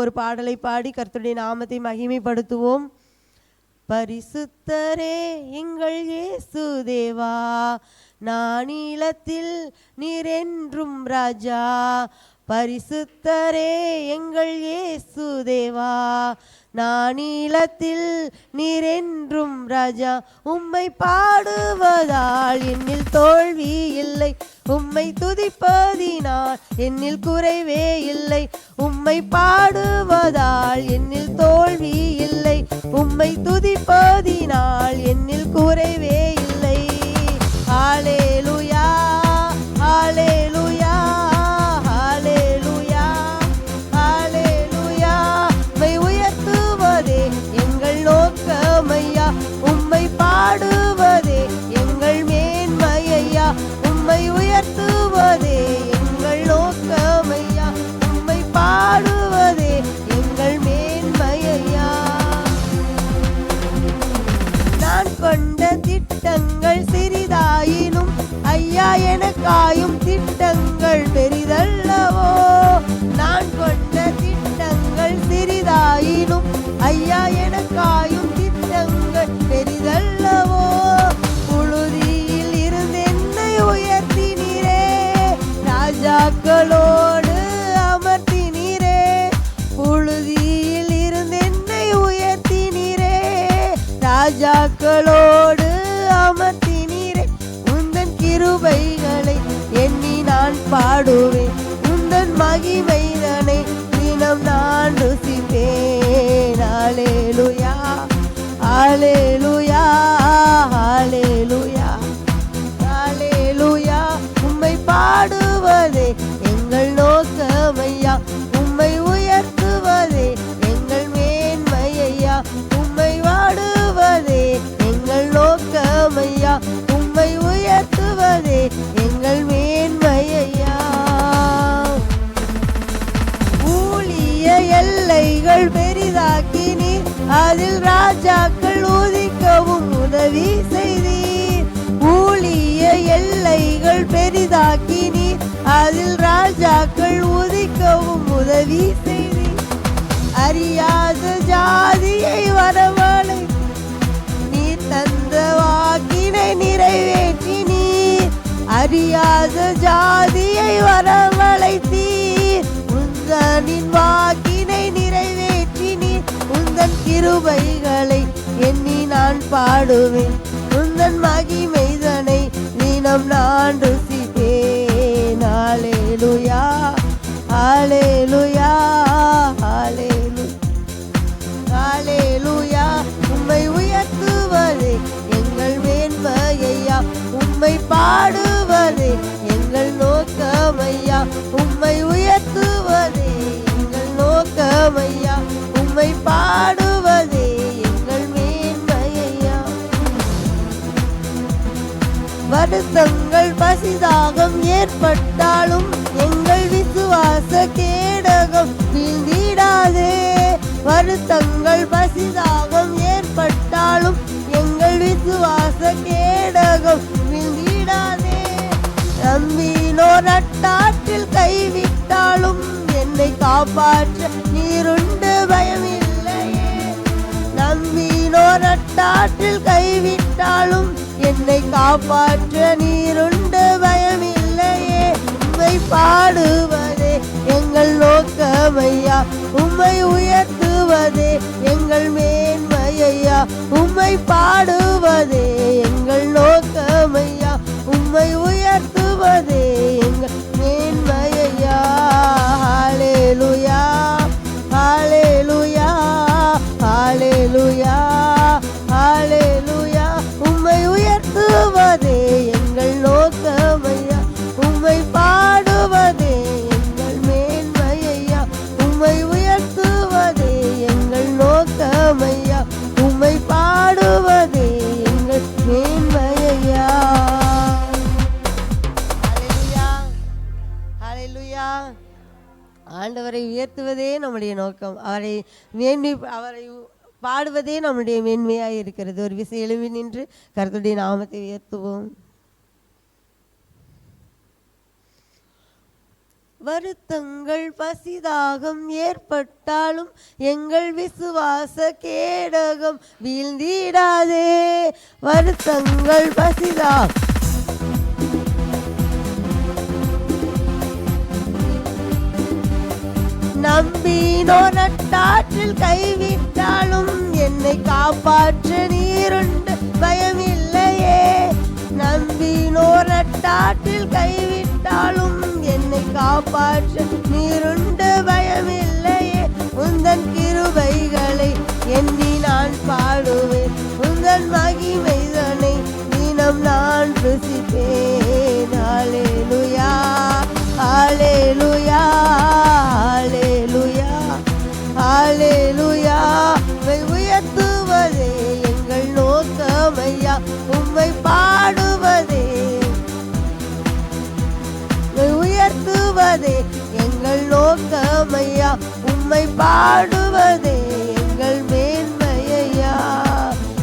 ஒரு பாடலை பாடி கர்த்தருடைய நாமத்தை மகிமைப்படுத்துவோம். பரிசுத்தரே எங்கள் இயேசு தேவா, நானிலத்தில் நீரென்றும் ராஜா. பரிசுத்தரே எங்கள் இயேசு தேவா, நானிலத்தில் நீரென்றும் ராஜா. உம்மை பாடுவதால் என்னில் தோல்வி இல்லை, உம்மை துதிப்பதினால் என்னில் குறைவே இல்லை. உம்மை பாடுவதால் என்னில் தோல்வி இல்லை, உம்மை துதிப்பதினால் என்னில் குறைவே இல்லை. ஹல்லேலூயா ஹல்லேலூயா ஹல்லேலூயா ஹல்லேலூயா. உம்மை உயர்த்துவதே எங்கள் நோக்கமையா, உம்மை பாடுவதே எங்கள் மேன்மையா. உம்மை உயர்த்துவதே எங்கள் நோக்கமையா, உம்மை பாடுவதே எங்கள் மேன்மையா. நான் கொண்ட திட்டங்கள் சிறிதாயினும் ஐயா எனக்காயும் திட்டங்கள் பெரிதல்லவோ. நான் கொண்ட திட்டங்கள் சிறிதாயினும் ஐயா எனக்காயும் திட்டங்கள் பெரிதல்லவோ. புழுதியில் இருந்து என்னை உயர்த்தினீரே, ராஜாக்களோடு அமர்த்தினீரே. புழுதியில் இருந்து என்னை உயர்த்தினீரே, ராஜாக்களோடு அமர்த்தினீரே. உந்தன் கிருபைகளை எண்ணி நான் பாடுவேன், உந்தன் மகிமைதனை தினம் நான் ருசிப்பேன். ஹல்லேலூயா ஹல்லேலூயா ஹல்லேலூயா ஹல்லேலூயா. உம்மை பாடுவதே எங்கள் நோக்கமையா, உம்மை உயர்த்துவதே எங்கள் மேன்மையா. உம்மை பாடுவதே எங்கள் நோக்கமையா, உம்மை உயர்த்துவதே எங்கள் மேன்மையா. ஊழிய எல்லைகள் பெரிதாக்கினீர், அதில் ராஜாக்கள் உதிக்கவும் உதவி செய்தீர். ஊழிய எல்லைகள் பெரிதாக்கினீர், அதில் ராஜாக்கள் உதிக்கவும் உதவி செய்தீர். அறியாத ஜாதியை வரவழை நீர் தந்த வாக்கினை நிறைவேற்றினீர். அறியாத ஜாதியை வரவழைத்தீர், உந்தனின் வாக்கினை நிறைவேற்றினீர். உந்தன் கிருபைகளை எண்ணி நான் பாடுவேன், உந்தன் மகிமைதனை தினம் நான் ருசிப்பேன். ஹல்லேலூயா ஹல்லேலூயா ஹல்லேலூயா ஹல்லேலூயா. உம்மை உயர்த்துவதே எங்கள் மேன்மையா, உம்மை பாடுவதே எங்கள் நோக்கமையா. உம்மை உயர்த்துவதே எங்கள் நோக்கமையா, உம்மை பாடுவதே எங்கள் மேன்மையா. வருத்தங்கள் பசிதாகம் ஏற்பட்டாலும் எங்கள் விசுவாச கேடகம் வீழ்ந்திடாதே. வருத்தங்கள் பசிதாகம் ஏற்பட்டாலும் எங்கள் விசுவாச கேடகம் வீழ்ந்திடாதே. நம்பினோர் நட்டாற்றில் கைவிட்டாலும் என்னை காப்பாற்ற நீருண்டு பயமில்லையே. நம்பினோர் நட்டாற்றில் கைவிட்டாலும் என்னை காப்பாற்ற நீருண்டு பயமில்லையே. உம்மை பாடுவதே எங்கள் நோக்கமையா, உம்மை உயர்த்துவதே எங்கள் மேன்மையா. உம்மை பாடுவதே எங்கள் நோக்கமையா, உம்மை உயர்த்துவதே எங்கள் மேன்மையா. ஹல்லேலூயா ஹல்லேலூயா ஹல்லேலூயா ஹல்லேலூயா. உம்மை உயர்த்துவதே எங்கள் நோக்கமையா, உம்மை பாடுவதே எங்கள் மேன்மையா. உம்மை உயர்த்துவதே எங்கள் நோக்கமையா, உம்மை பாடுவதே எங்கள் மேன்மையா. ஹல்லேலூயா ஹல்லேலூயா. ஆண்டவரை உயர்த்துவதே நம்முடைய நோக்கம், அவரை பாடுவதே நம்முடைய மேன்மையாக இருக்கிறது. ஒரு விசை எழும்பி நின்று கர்த்தருடைய நாமத்தை உயர்த்துவோம். வருத்தங்கள் பசிதாகம் ஏற்பட்டாலும் எங்கள் விசுவாச கேடகம் வீழ்ந்திடாதே. வருத்தங்கள் பசிதாகம் நம்பினோ நட்டாற்றில் கைவிட்டாலும் என்னை காப்பாற்ற நீருண்டு பயமில்லையே. நம்பினோ நட்டாற்றில் கைவிட்டாலும் என்னை காப்பாற்ற நீருண்டு பயமில்லையே. உந்தன் கிருபைகளை எண்ணி நான் பாடுவேன், உந்தன் மகிமைதனை தினம் நான் ருசிப்பேன். ஹல்லேலூயா ஹல்லேலூயா ஹல்லேலூயா ஹல்லேலூயா. உம்மை உயர்த்துவதே எங்கள் நோக்கமையா, உம்மை பாடுவதே உயர்த்துவதே எங்கள் நோக்கமையா, உம்மை பாடுவதே எங்கள் மேன்மையா.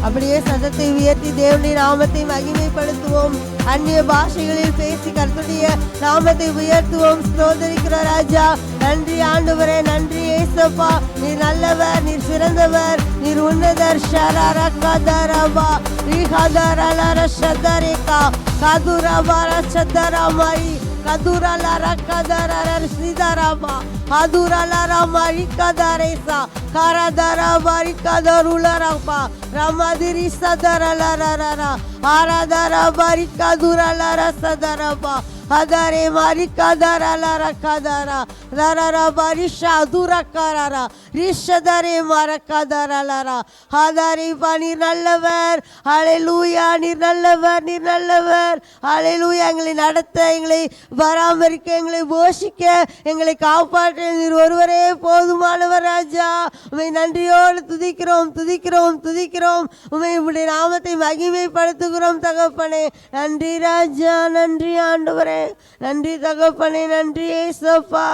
அப்படியே சத்தத்தை உயர்த்தி தேவனுடைய நாமத்தை மகிமைப்படுத்துவோம். அந்நிய பாஷைகளில் பேசி கர்த்தருடைய நாமத்தை உயர்த்துவோம். ஸ்தோத்திரிக்கிற ராஜா, நன்றி ஆண்டவரே, நன்றி ஏசப்பா. நீர் நல்லவர், நீர் சிறந்தவர், நீர் உன்னதர். ஷரரகதரபா ரிஹதரலரஷதரிகா கதுரபரஷதரமரி கதுரலரகதரரசிதரபா கதுரலரமரிகதரேசா கரதரபரிகதருலரபா ரமதிரி சதரலரரரா ஆரதரபரிகதுரலரசதரபா அதரே மரிகதரலரகதரா ரரரபரிஷதுரகரரா ரிஷதரே மரகதரலரா. ஹதரிபா, நீர் நல்லவர். ஹல்லேலூயா, நீர் நல்லவர், நீர் நல்லவர். ஹல்லேலூயா. எங்களை நடத்த, எங்களை பராமரிக்க, எங்களை போஷிக்க, எங்களை காப்பாற்ற நீர் ஒருவரே போதுமானவர் ராஜா. உம்மை நன்றியோடு துதிக்கிறோம் துதிக்கிறோம் துதிக்கிறோம். உம்மை உம்முடைய நாமத்தை மகிமைப்படுத்துகிறோம் தகப்பனே. நன்றி ராஜா, நன்றி ஆண்டவரே, நன்றி தகப்பனே, நன்றி ஏசப்பா.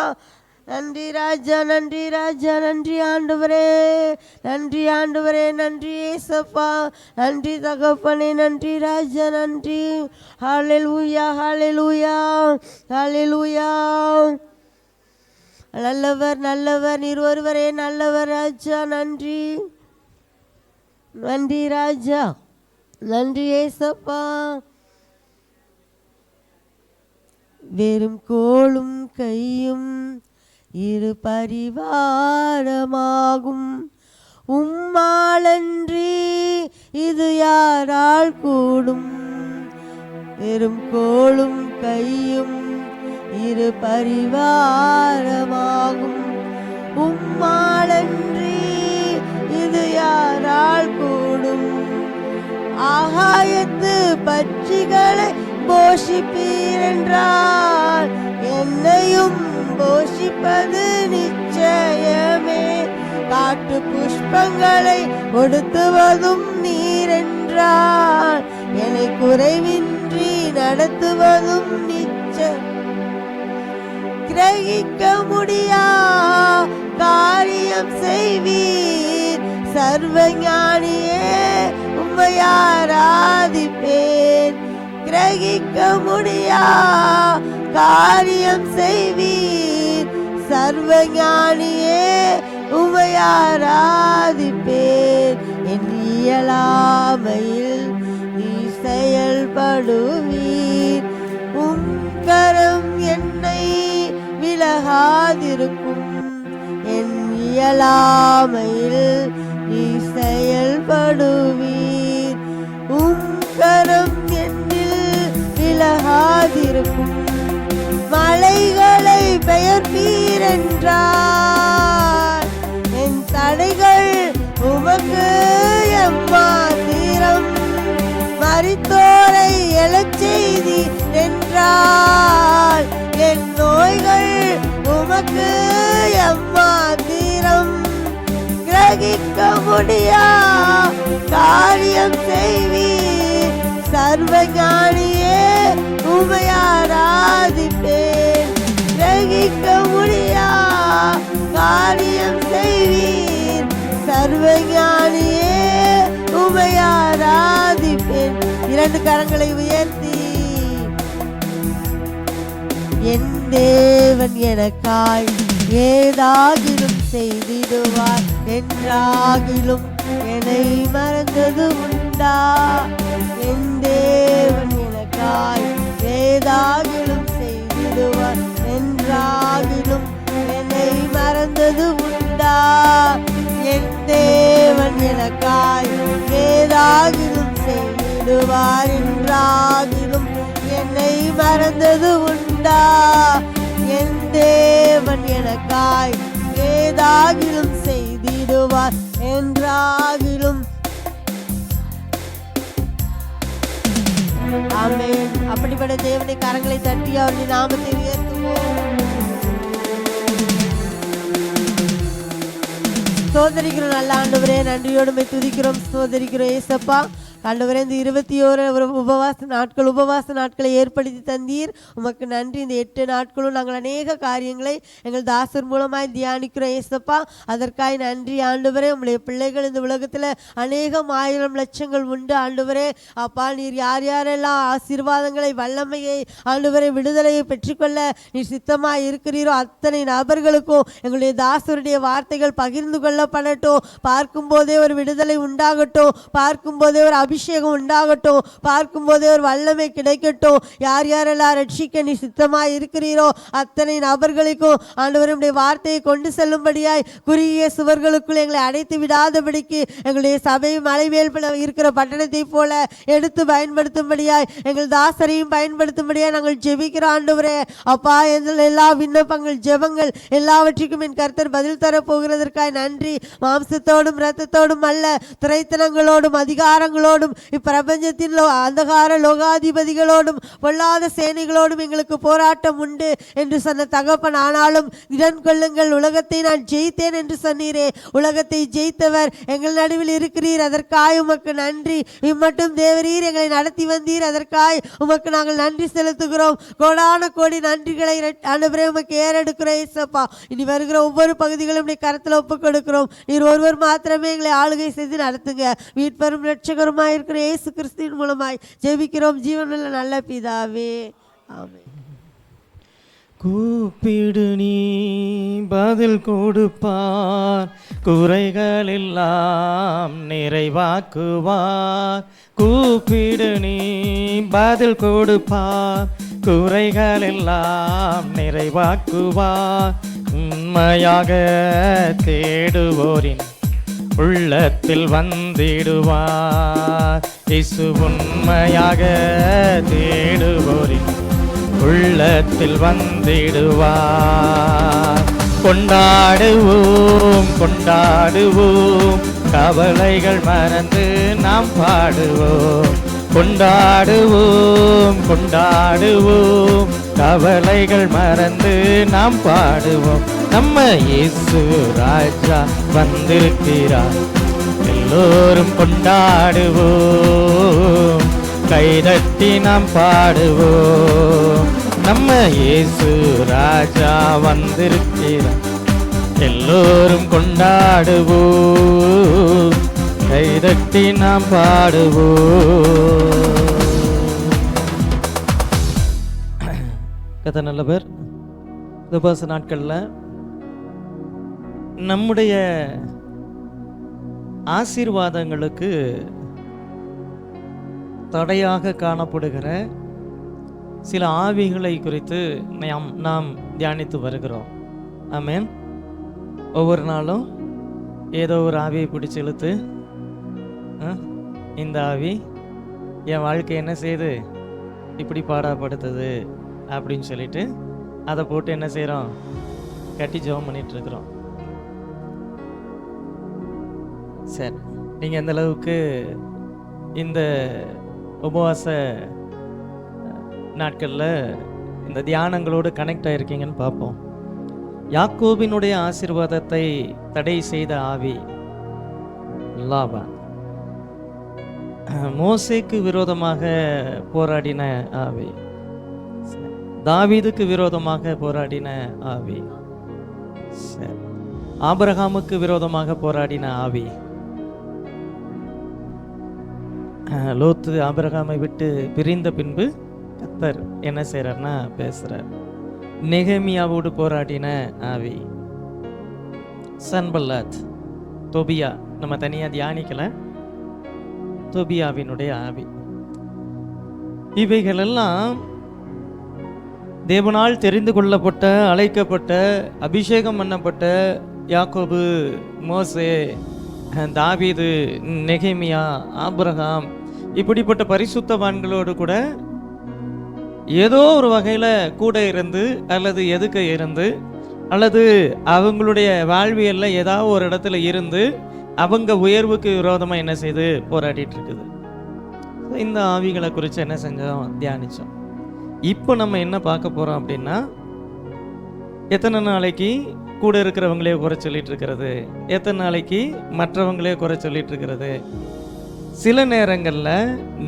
நன்றி ராஜா, நன்றி ராஜா, நன்றி ஆண்டவரே, நன்றி ஆண்டவரே, நன்றி ஏசப்பா, நன்றி தகப்பனே, நன்றி ராஜா, நன்றி. ஹல்லேலூயா ஹல்லேலூயா ஹல்லேலூயா. நல்லவர் நல்லவர் நீர் ஒருவரே நல்லவர் ராஜா. நன்றி நன்றி ராஜா, நன்றி ஏசப்பா. வெறும் கோலும் கையும் இரு பரிவாரமாகும், உம்மாலன்றி இது யாரால் கூடும். வெறும் கோலும் கையும் இரு பரிவாரமாகும், உம்மாலன்றி இது யாரால் கூடும். ஆகாயத்து பட்சிகளை போஷிப்பீர் என்றால் என்னையும் போஷிப்பது நிச்சயமே. காட்டு புஷ்பங்களை ஒடுத்துவதும் நீர் என்றால் என்னை குறைவின்றி நடத்துவதும் நிச்சயம். கிரகிக்க முடியா காரியம் செய்வீர் சர்வஞானியே, உம்மை ஆராதிப்பேன். கிரகிக்க முடியா காரியம் செய்வீர் சர்வஞானியே, உம்மை ஆராதிப்பேன். என் இயலாமையில் நீ செயல்படுவீர், உம் கரம் என்னை விலகாதிருக்கும். என் இயலாமையில் நீ செயல்படுவீர், உம் கரம் என்னில் விலகாதிருக்கும். மலைகளை பெயர்ப்பீர் என்றார் என் தடைகள் உமக்கு எம்மாத்திரம். மரித்தோரை எழச் செய்தி என்றால் என் நோய்கள் உமக்கு எம்மாத்திரம். கிரகிக்க முடியா காரியம் செய்வீர் சர்வஞானியே, உம்மை ஆராதிப்பேன். கிரகிக்க முடியா காரியம் செய்வீர் சர்வஞானியே, உம்மை ஆராதிப்பேன். இரண்டு கரங்களை உயர்த்தி என் தேவன் எனக்காய் ஏதாகிலும் செய்திடுவார் என்றாகிலும் என்னை மறந்தது உண்டா? என் தேவன் எனக்காய் ஏதாகிலும் செய்திடுவார் என்றாகிலும் என்னை மறந்தது உண்டா? என் தேவன் எனக்காய் ஏதாகிலும் செய்திடுவார் என்றாகிலும் என்னை மறந்தது உண்டா? என் தேவன் எனக்காய் ஏதாகிலும் செய்திடுவார் என்றாகிலும். ஆமென். அப்படிப்பட்ட தேவனை கரங்களை தட்டி அவருடைய நாமத்தை உயர்த்துவோம். ஸ்தோத்திரிக்கிறோம் நல்ல ஆண்டவரே, நன்றியோடு துதிக்கிறோம், ஸ்தோத்திரிக்கிறோம் ஏசப்பா. ஆண்டவரே, இந்த 21 உபவாச நாட்களை ஏற்படுத்தி தந்தீர், உமக்கு நன்றி. இந்த 8 நாட்களும் நாங்கள் அநேக காரியங்களை எங்கள் தாசர் மூலமாய் தியானிக்கிறோம் ஏசப்பா, அதற்காய் நன்றி ஆண்டவரே. உங்களுடைய பிள்ளைகள் இந்த உலகத்தில் அநேகம் ஆயிரம் லட்சங்கள் உண்டு ஆண்டவரே. அப்பா, நீர் யார் யாரெல்லாம் ஆசீர்வாதங்களை, வல்லமையை, ஆண்டவரை விடுதலையை பெற்றுக்கொள்ள நீர் சித்தமாக இருக்கிறீரோ அத்தனை நபர்களுக்கும் எங்களுடைய தாசருடைய வார்த்தைகள் பகிர்ந்து கொள்ளப்படட்டும். பார்க்கும்போதே ஒரு விடுதலை உண்டாகட்டும், பார்க்கும்போதே ஒரு அபிஷேகம் உண்டாகட்டும், பார்க்கும்போதே ஒரு வல்லமை கிடைக்கட்டும். யார் யாரெல்லாம் ரட்சிக்க நீ சித்தமாய் இருக்கிறீரோ அத்தனை நபர்களுக்கும் ஆண்டவருடைய வார்த்தையை கொண்டு செல்லும்படியாய் குறுகிய சுவர்களுக்குள் எங்களை அடைத்து விடாதபடிக்கு எங்களுடைய சபை மலைமேல் இருக்கிற பட்டணத்தை போல எடுத்து பயன்படுத்தும்படியாய் எங்கள் தாசரையும் பயன்படுத்தும்படியாய் நாங்கள் ஜெபிக்கிறோம் ஆண்டவரே. அப்பா, எங்கள் எல்லா விண்ணப்பங்கள், ஜெபங்கள் எல்லாவற்றுக்கும் என் கர்த்தர் பதில் தரப்போகிறதற்காய் நன்றி. மாம்சத்தோடும் இரத்தத்தோடும் அல்ல, துரைத்தனங்களோடும் அதிகாரங்களோடும் இப்பிரபஞ்சத்தின் அந்தகார லோகாதிபதிகளோடும் பொல்லாத சேனைகளோடும் எங்களுக்கு போராட்டம் உண்டு என்று சொன்ன தகப்பன். ஆனாலும் திடன் கொள்ளுங்கள், உலகத்தை நான் ஜெயித்தேன் என்று சொன்னீரே. உலகத்தை ஜெயித்தவர் எங்கள் நடுவில் இருக்கிறீர், அதற்காய் உமக்கு நன்றி. இம்மட்டும் தேவரீர் எங்களை நடத்தி வந்தீர், அதற்காய் உமக்கு நாங்கள் நன்றி செலுத்துகிறோம். கோடான கோடி நன்றிகளை ஆண்டவரே உமக்கு ஏறெடுக்கிறோம் ஏசப்பா. இனி வருகிற ஒவ்வொரு பகுதிகளும் நீ கரத்தில் ஒப்புக் கொடுக்கிறோம். நீர் ஒருவர் மாத்திரமே எங்களை ஆளுகை செய்து நடத்துங்க. மீட்பெரும் இரட்சகருமாய் இருக்கிற இயேசு கிறிஸ்துவின் மூலமாய் ஜெபிக்கிறோம் ஜீவனுள்ள நல்ல பிதாவே, ஆமென். கூப்பிடு நீ பதில் கொடுப்பார், குறைகள் எல்லாம் நிறைவாக்குவார். கூப்பிடு நீ பதில் கொடுப்பார், குறைகள் எல்லாம் நிறைவாக்குவார். உண்மையாக தேடுவோரின் உள்ளத்தில் வந்திடுவார். இயேசு உண்மையாக தேடுவோரின் உள்ளத்தில் வந்திடுவார். கொண்டாடுவோம் கொண்டாடுவோம், கவலைகள் மறந்து நாம் பாடுவோம். கொண்டாடுவோம் கொண்டாடுவோம், கவலைகள் மறந்து நாம் பாடுவோம். நம்ம இயேசு ராஜா வந்திருக்கிறார், எல்லோரும் கொண்டாடுவோம், கைதட்டி நாம் பாடுவோம். நம்ம இயேசு ராஜா வந்திருக்கிறார், எல்லோரும் கொண்டாடுவோம், கைதட்டி நாம் பாடுவோம். கதை நல்ல பேர். உபவாச நாட்களில் நம்முடைய ஆசீர்வாதங்களுக்கு தடையாக காணப்படுகிற சில ஆவிகளை குறித்து நாம் தியானித்து வருகிறோம். ஆமென். ஒவ்வொரு நாளும் ஏதோ ஒரு ஆவியை பிடிச்சி இழுத்து, இந்த ஆவி என் வாழ்க்கை என்ன செய்யுது, இப்படி பாடப்படுத்துது அப்படின்னு சொல்லிட்டு அதை போட்டு என்ன செய்கிறோம், கட்டி ஜெபம் பண்ணிகிட்ருக்குறோம். சரி, நீங்கள் எந்த அளவுக்கு இந்த உபவாச நாட்களில் இந்த தியானங்களோடு கனெக்ட் ஆகிருக்கீங்கன்னு பார்ப்போம். யாக்கோபினுடைய ஆசீர்வாதத்தை தடை செய்த ஆவி லாபான். மோசேக்கு விரோதமாக போராடின ஆவி, தாவீதுக்கு விரோதமாக போராடின ஆவி, ஆபிரகாமுக்கு விரோதமாக போராடின ஆவி, லோத்து ஆபிரகாமை விட்டு பிரிந்த பின்பு கர்த்தர் என்ன செய்யறார்னா பேசுறார். நெகேமியாவோடு போராடின ஆவி. சன்பல்லாத், தொபியா, நம்ம தனியாக தியானிக்கல, தொபியாவினுடைய ஆவி. இவைகளெல்லாம் தேவனால் தெரிந்து கொள்ளப்பட்ட, அழைக்கப்பட்ட, அபிஷேகம் பண்ணப்பட்ட யாக்கோபு, மோசே, தாவீது, நெகேமியா, ஆபிரகாம், இப்படிப்பட்ட பரிசுத்தவான்களோடு கூட ஏதோ ஒரு வகையில் கூட இருந்து அல்லது எதுக்க இருந்து அல்லது அவங்களுடைய வாழ்வியலில் ஏதாவது ஒரு இடத்துல இருந்து அவங்க உயர்வுக்கு விரோதமாக என்ன செய்து போராடிட்டு இருக்குது. இந்த ஆவிகளை குறித்து என்ன செஞ்சோம், தியானித்தோம். இப்போ நம்ம என்ன பார்க்க போகிறோம் அப்படின்னா, எத்தனை நாளைக்கு கூட இருக்கிறவங்களே குறை சொல்லிட்டு இருக்கிறது, எத்தனை நாளைக்கு மற்றவங்களே குறை சொல்லிட்டு இருக்கிறது. சில நேரங்களில்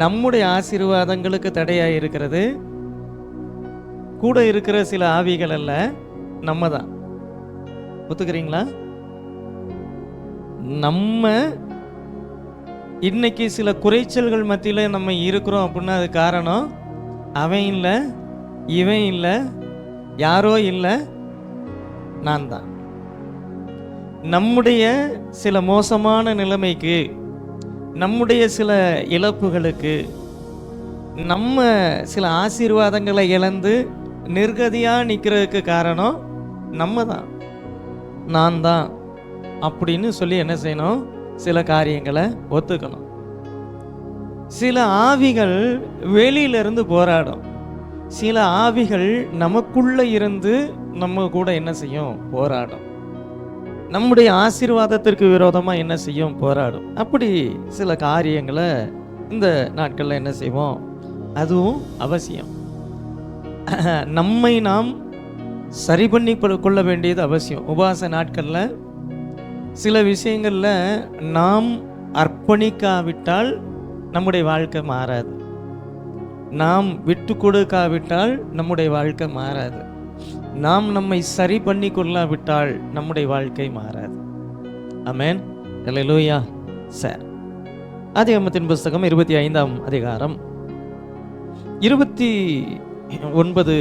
நம்முடைய ஆசீர்வாதங்களுக்கு தடையாக இருக்கிறது கூட இருக்கிற சில ஆவிகள் அல்ல, நம்ம தான். ஒத்துக்கிறீங்களா? நம்ம இன்னைக்கு சில குறைச்சல்கள் மத்தியில் நம்ம இருக்கிறோம் அப்படின்னா அது காரணம் அவன் இல்லை, இவன் இல்லை, யாரோ இல்லை, நான் தான். நம்முடைய சில மோசமான நிலைமைக்கு, நம்முடைய சில இழப்புகளுக்கு, நம்ம சில ஆசீர்வாதங்களை இழந்து நிர்கதியாக நிற்கிறதுக்கு காரணம் நம்ம தான், நான் தான் அப்படின்னு சொல்லி என்ன செய்யணும், சில காரியங்களை ஒத்துக்கணும். சில ஆவிகள் வெளியிலிருந்து போராடும், சில ஆவிகள் நமக்குள்ள இருந்து நம்ம கூட என்ன செய்யும், போராடும். நம்முடைய ஆசீர்வாதத்திற்கு விரோதமாக என்ன செய்யும், போராடும். அப்படி சில காரியங்களை இந்த நாட்களில் என்ன செய்வோம், அதுவும் அவசியம். நம்மை நாம் சரி பண்ணி கொள்ள வேண்டியது அவசியம். உபவாச நாட்களில் சில விஷயங்களில் நாம் அர்ப்பணிக்காவிட்டால் நம்முடைய வாழ்க்கை மாறாது. நாம் விட்டு கொடுக்காவிட்டால் நம்முடைய வாழ்க்கை மாறாது. நாம் நம்மை சரி பண்ணி கொள்ளாவிட்டால் நம்முடைய வாழ்க்கை மாறாது. ஆமென். அல்லேலூயா. சார், ஆதியாகமத்தின் புஸ்தகம் 25ஆம் அதிகாரம் 29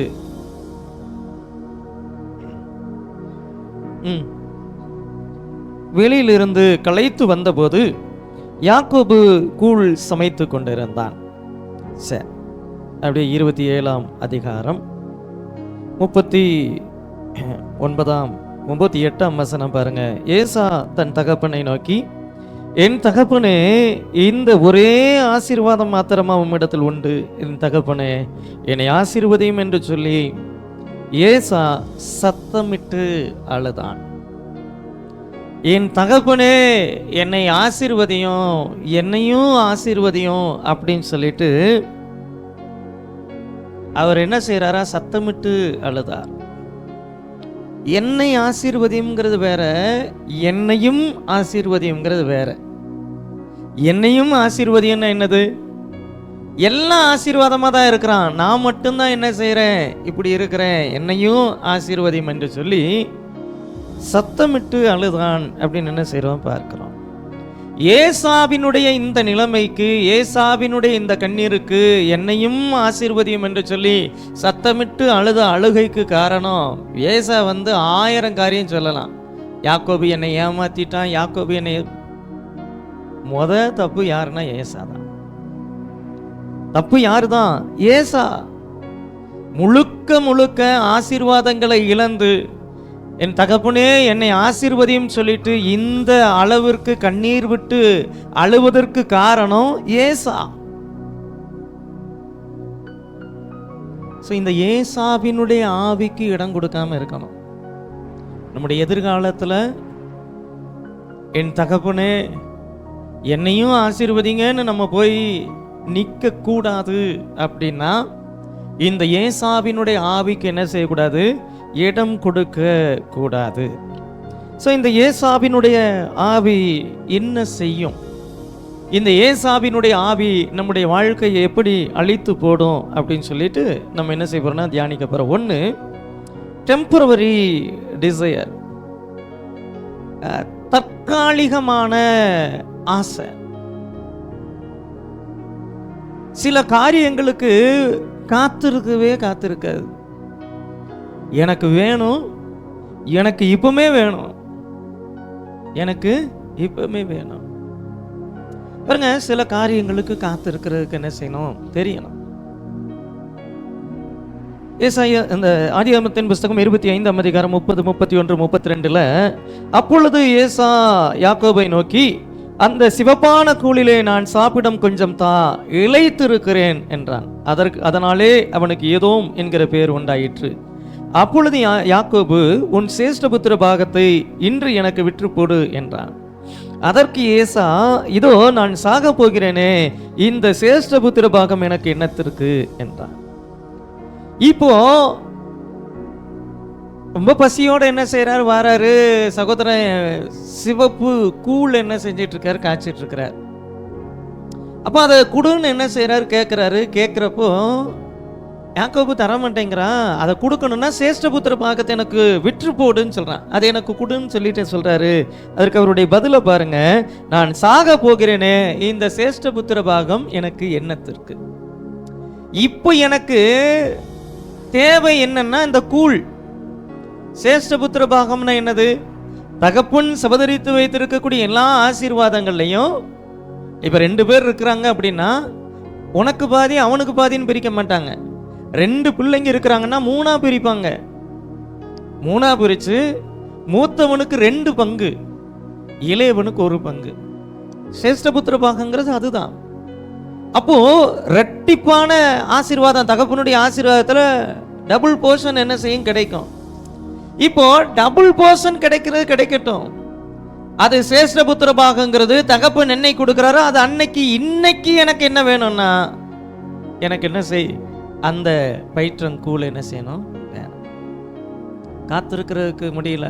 வெளியிலிருந்து களைத்து வந்தபோது யாக்கோபு கூழ் சமைத்து கொண்டிருந்தான். சரி, அப்படியே 27ஆம் அதிகாரம் 38ஆம் வசனம் பாருங்க. ஏசா தன் தகப்பனை நோக்கி, என் தகப்பனே, இந்த ஒரே ஆசீர்வாதம் மாத்திரமா உம்மிடத்தில் உண்டு, என் தகப்பனே என்னை ஆசீர்வதியும் என்று சொல்லி ஏசா சத்தமிட்டு அழுதான். என் தகப்பனே என்னை ஆசீர்வதியும், என்னையும் ஆசீர்வதியும் அப்படின்னு சொல்லிட்டு அவர் என்ன செய்யறாரா, சத்தமிட்டு அழுதார். என்னை ஆசீர்வதியும்ங்கிறது வேற, என்னையும் ஆசீர்வதியும்ங்கிறது வேற. என்னையும் ஆசீர்வதியம்னா என்னது, எல்லாம் ஆசீர்வாதமாக தான் இருக்கிறான், நான் மட்டும்தான் என்ன செய்கிறேன், இப்படி இருக்கிறேன், என்னையும் ஆசீர்வதியும் என்று சொல்லி சத்தமிட்டு அழுதான் அப்படின்னு என்ன செய்கிறோம் பார்க்கிறோம். ஏசாவினுடைய இந்த நிலைமைக்கு, ஏசாவினுடைய இந்த கண்ணீருக்கு, என்னையும் ஆசீர்வதியும் என்று சொல்லி சத்தமிட்டு அழுத அழுகைக்கு காரணம், ஏசா 1000 காரியம் சொல்லலாம். யாக்கோபு என்னை ஏமாத்திட்டான், யாக்கோபு என்னை, தப்பு யாருன்னா ஏசா தான். தப்பு யாரு தான், ஏசா. முழுக்க ஆசீர்வாதங்களை இழந்து என் தகப்பனே என்னை ஆசீர்வதியும் சொல்லிட்டு இந்த அளவிற்கு கண்ணீர் விட்டு அழுவதற்கு காரணம் ஏசா. இந்த ஏசாவினுடைய ஆவிக்கு இடம் கொடுக்காம இருக்கணும். நம்முடைய எதிர்காலத்தில் என் தகப்பனே என்னையும் ஆசீர்வதிங்கன்னு நம்ம போய் நிற்க கூடாது. அப்படின்னா இந்த ஏசாவினுடைய ஆவிக்கு என்ன செய்யக்கூடாது, இடம் கொடுக்க கூடாது. இந்த ஏசாவினுடைய ஆவி என்ன செய்யும், இந்த ஏசாவினுடைய ஆவி நம்முடைய வாழ்க்கையை எப்படி அழித்து போடும் அப்படின்னு சொல்லிட்டு நம்ம என்ன செய்ய போறோம்னா தியானிக்க போறோம். ஒன்று, டெம்பரவரி டிசையர், தற்காலிகமான ஆசை. சில காரியங்களுக்கு காத்திருக்காது. எனக்கு வேணும், எனக்கு இப்பவுமே வேணும், எனக்கு இப்பவுமே வேணும். பாருங்க, சில காரியங்களுக்கு காத்திருக்கிறதுக்கு என்ன செய்யணும் தெரியணும். ஏசாயா இந்த ஆதியாகமத்தின் புஸ்தகம் 25 அதிகாரம் 30, 31, 32 அப்பொழுது ஏசா யாக்கோபை நோக்கி, அந்த சிவப்பான கூழிலே நான் சாப்பிடும் கொஞ்சம் தா, இளைத்திருக்கிறேன் என்றான். அதனாலே அவனுக்கு ஏதோம் என்கிற பெயர் உண்டாயிற்று. அப்பொழுது யாக்கோபு, உன் சேஷ்டபுத்திர பாகத்தை இன்று எனக்கு விற்று போடு என்றான். அதற்கு ஏசா, இதோ நான் சாக போகிறேனே, இந்த சேஷ்டபுத்திர பாகம் எனக்கு என்னத்திற்கு என்றான். இப்போ ரொம்ப பசியோட என்ன செய்யறாரு, வராரு சகோதரன், சிவப்பு கூழ் என்ன செஞ்சிட்டு இருக்காரு, காய்ச்சிட்டு இருக்கிறார். அப்போ அதை குடுன்னு என்ன செய்யறாரு கேட்கிறாரு. கேட்கிறப்போ யாக்கோபு தர மாட்டேங்கிறான். அதை கொடுக்கணும்னா சேஷ்டபுத்திர பாகத்தை எனக்கு விற்று போடுன்னு சொல்றான். அதை எனக்கு கொடுன்னு சொல்லிட்டு சொல்றாரு. அதற்கு அவருடைய பதில பாருங்க, நான் சாக போகிறேனே, இந்த சேஷ்டபுத்திர பாகம் எனக்கு என்னத்திற்கு? இப்போ எனக்கு தேவை என்னன்னா இந்த கூழ். சேஷ்டபுத்திர பாகம்னா என்னது? தகப்பன் சபதரித்து வைத்திருக்கக்கூடிய எல்லா ஆசீர்வாதங்கள்லையும் இப்ப 2 பேர் இருக்கிறாங்க அப்படின்னா உனக்கு பாதி அவனுக்கு பாதின்னு பிரிக்க மாட்டாங்க. 2 பிள்ளைங்க இருக்கிறாங்கன்னா 3ஆ பிரிப்பாங்க. 3ஆ பிரிச்சு மூத்தவனுக்கு 2 பங்கு, இளையவனுக்கு 1 பங்கு. சேஷ்டபுத்திர பாகங்கிறது அதுதான். அப்போ ரெட்டிப்பான ஆசீர்வாதம், தகப்பனுடைய ஆசீர்வாதத்துல டபுள் போர்ஷன் என்ன செய்யும் கிடைக்கும். இப்போ டபுள் போர்ஷன் கிடைக்கிறது கிடைக்கட்டும். அது சேஷ்டபுத்திர பாகங்கிறது தகப்பன் என்னை கொடுக்கிறாரோ அது அன்னைக்கு இன்னைக்கு எனக்கு என்ன வேணும்னா எனக்கு என்ன செய், அந்த பயிற்றங்கூழ் என்ன செய்யணும் வேணும். காத்திருக்கிறதுக்கு முடியல,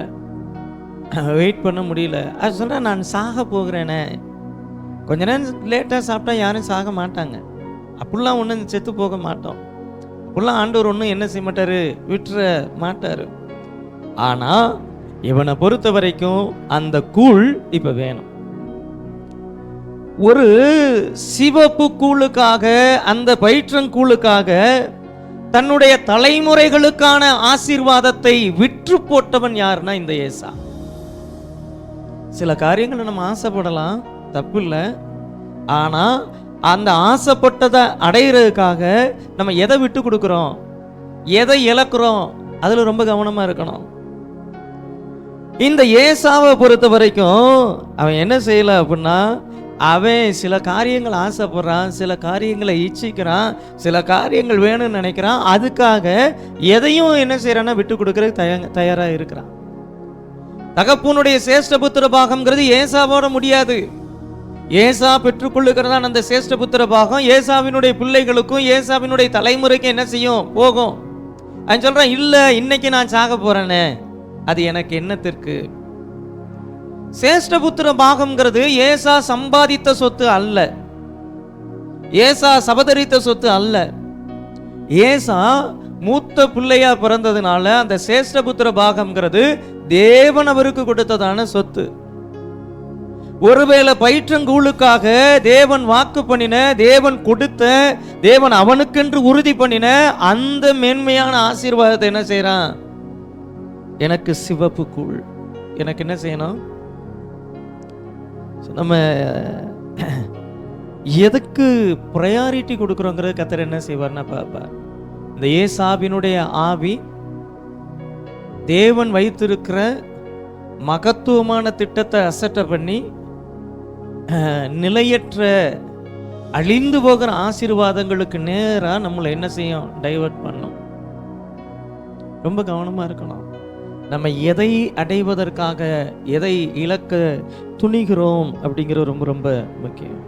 வெயிட் பண்ண முடியல. அது சொல்ற, நான் சாக போகிறேனே. கொஞ்ச நேரம் லேட்டாக சாப்பிட்டா யாரும் சாக மாட்டாங்க. அப்படிலாம் ஒன்றும் செத்து போக மாட்டோம். அப்படிலாம் ஆண்டவர் ஒன்றும் என்ன செய்ய மாட்டாரு, விட்டுற மாட்டாரு. ஆனால் இவனை பொறுத்த வரைக்கும் அந்த கூழ் இப்போ வேணும். ஒரு சிவப்பு கூழுக்காக, அந்த பயிற்றங்கூழுக்காக தன்னுடைய தலைமுறைகளுக்கான ஆசீர்வாதத்தை விற்று போட்டவன் யாருன்னா இந்த ஏசா. சில காரியங்களை நம்ம ஆசைப்படலாம், தப்பு இல்லை. ஆனால் அந்த ஆசைப்பட்டதை அடையிறதுக்காக நம்ம எதை விட்டு கொடுக்குறோம், எதை இழக்கிறோம், அதில் ரொம்ப கவனமாக இருக்கணும். இந்த ஏசாவை பொறுத்த வரைக்கும் அவன் என்ன செய்யலை அப்படின்னா, அவன் சில காரியங்கள் ஆசைப்படுறான், சில காரியங்களை இச்சிக்கிறான், சில காரியங்கள் வேணும்னு நினைக்கிறான். அதுக்காக எதையும் என்ன செய்யறான்னா விட்டு கொடுக்கறதுக்கு தயாராக இருக்கிறான். தகப்பனுடைய சேஷ்டபுத்திர பாகம்ங்கிறது ஏசாவோட முடியாது. ஏசா பெற்றுக்கொள்ளுகிறதான் அந்த சேஷ்டபுத்திர பாகம் ஏசாவினுடைய பிள்ளைகளுக்கும் ஏசாவினுடைய தலைமுறைக்கு என்ன செய்யும், போகும். அவன் சொல்றான், இல்ல இன்னைக்கு நான் சாக போறேனே, அது எனக்கு என்னத்திற்கு? சேஷ்டபுத்திர பாகம்ங்கிறது ஏசா சம்பாதித்த சொத்து அல்ல, ஏசா சபதரித்த சொத்து அல்ல. ஏசா மூத்த பிள்ளையா பிறந்ததுனால அந்த சேஷ்டபுத்திர பாகம்ங்கிறது தேவன் அவருக்கு கொடுத்ததான சொத்து. ஒருவேளை பயிற்றங்கூழுக்காக தேவன் வாக்கு பண்ணின, தேவன் கொடுத்த, தேவன் அவனுக்கென்று உறுதி பண்ணின அந்த மேன்மையான ஆசீர்வாதத்தை என்ன செய்யறான், எனக்கு சிவப்பு கூழ் எனக்கு என்ன செய்யணும். நம்ம எதுக்கு ப்ரையாரிட்டி கொடுக்குறோங்கிறது கர்த்தர் என்ன செய்வார்னா பார்ப்பார். இந்த ஏசாவினுடைய ஆவி தேவன் வைத்திருக்கிற மகத்துவமான திட்டத்தை அசட்டை பண்ணி நிலையற்ற அழிந்து போகிற ஆசீர்வாதங்களுக்கு நேராக நம்மளை என்ன செய்யும், டைவர்ட் பண்ணும். ரொம்ப கவனமாக இருக்கணும். நம்ம எதை அடைவதற்காக எதை இழக்க துணிகிறோம் அப்படிங்கிறது ரொம்ப ரொம்ப முக்கியம்.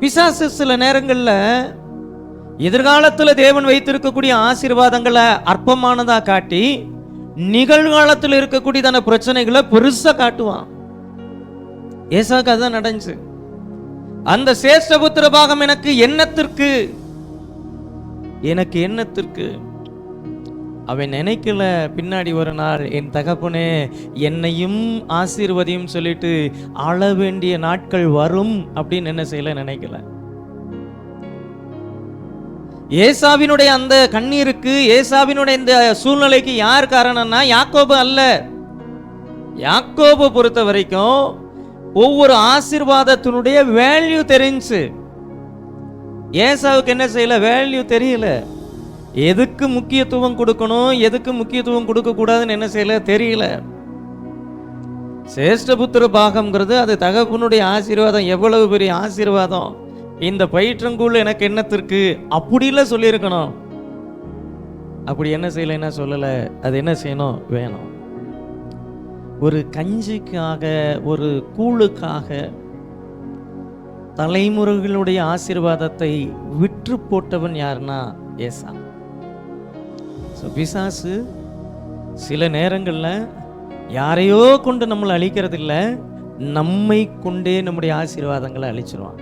பிசாசு சில நேரங்களில் எதிர்காலத்தில் தேவன் வைத்திருக்கக்கூடிய ஆசீர்வாதங்களை அற்பமானதா காட்டி நிகழ்காலத்தில் இருக்கக்கூடியதான பிரச்சனைகளை பெருசா காட்டுவான். ஏசாக்கு அதுதான் நடந்துச்சு. அந்த சேஷ்டபுத்திர பாகம் எனக்கு என்னத்திற்கு, எனக்கு என்னத்திற்கு? அவன் நினைக்கல பின்னாடி ஒரு நாள் என் தகப்பனே என்னையும் ஆசீர்வதியும் சொல்லிட்டு ஆள வேண்டிய நாட்கள் வரும் அப்படின்னு என்ன செய்யல நினைக்கல. ஏசாவினுடைய அந்த கண்ணீருக்கு, ஏசாவினுடைய இந்த சூழ்நிலைக்கு யார் காரணம்னா யாக்கோபு அல்ல. யாக்கோபு பொறுத்த வரைக்கும் ஒவ்வொரு ஆசீர்வாதத்தினுடைய வேல்யூ தெரிஞ்சு. ஏசாவுக்கு என்ன செய்யல? வேல்யூ தெரியல. எதுக்கு முக்கியத்துவம் கொடுக்கணும், எதுக்கு முக்கியத்துவம் கொடுக்க கூடாதுன்னு என்ன செய்யல தெரியல. சேஷ்டபுத்திர பாகம்ங்கிறது அது தகப்பனுடைய ஆசீர்வாதம். எவ்வளவு பெரிய ஆசீர்வாதம்! இந்த பயிற்றங்கூழ் எனக்கு என்னத்திற்கு அப்படில சொல்லியிருக்கணும். அப்படி என்ன செய்யல, என்ன சொல்லல. அது என்ன செய்யணும்? வேணும். ஒரு கஞ்சிக்காக, ஒரு கூழுக்காக தலைமுறைகளுடைய ஆசீர்வாதத்தை விற்று போட்டவன் யாருன்னா ஏசா. பிசாசு சில நேரங்கள்ல யாரையோ கொண்டு நம்மளை அழிக்கிறது இல்லை, நம்மை கொண்டே நம்முடைய ஆசீர்வாதங்களை அழிச்சிருவான்.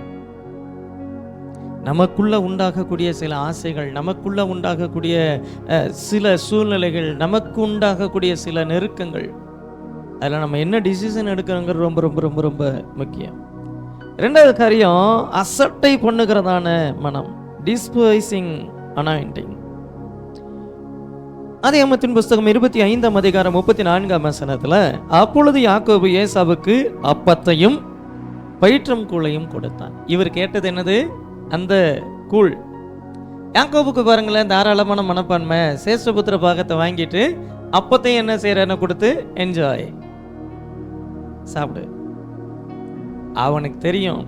நமக்குள்ள உண்டாகக்கூடிய சில ஆசைகள், நமக்குள்ள உண்டாகக்கூடிய சில சூழ்நிலைகள், நமக்கு உண்டாகக்கூடிய சில நெருக்கங்கள், அதில் நம்ம என்ன டிசிஷன் எடுக்கிறோங்கிறது ரொம்ப ரொம்ப ரொம்ப ரொம்ப முக்கியம். ரெண்டாவது காரியம் அசட்டை பண்ணுகிறதான மனம், டிஸ்பைசிங் அனாயிண்டிங். ஆதியாகமத்தின் புஸ்தகம் 25ஆம் அதிகாரம் 34ஆம் வசனத்துல, அப்பொழுது யாக்கோபு ஏசாவுக்கு அப்பத்தையும் பயிற்றம் கூழையும் கொடுத்தான். இவர் கேட்டது என்னது? அந்த கூழ். யாக்கோபுக்கு பாருங்களேன், தாராளமான மனப்பான்மை. சேஷ்டபுத்திர பாகத்தை வாங்கிட்டு அப்பத்தையும் என்ன செய்யறன்னு கொடுத்து என்ஜாய், சாப்பிடு. அவனுக்கு தெரியும்